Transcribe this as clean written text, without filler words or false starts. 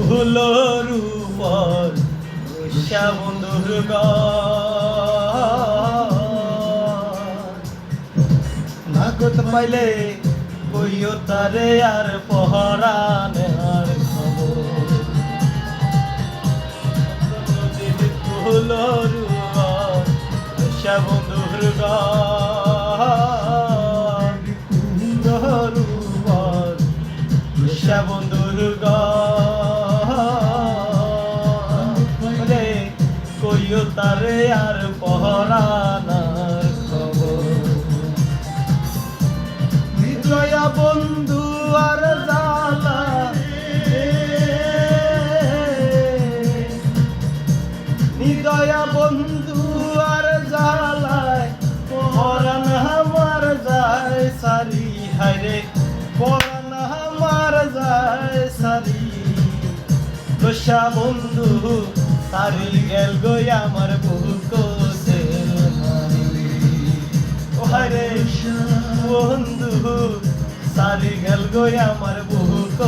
তুলোর উপর বৈশা বন্ধুর নাগত পাইলে কইও তারে আর পহরানে আর খবর তুলোর উপর বৈশা বন্ধুর বন্ধুর কইও তারে আর পহরানার খবর দয়া বন্ধু আর জালা নিদয়া বন্ধু আর জালায় পরাণ আমার যায় সারি হায়রে পরাণ আমার যায় সারি দোষা বন্ধু সারি গেল গই আমার বুক ও হায়রে বন্ধু সারি গেল গই আমার বুক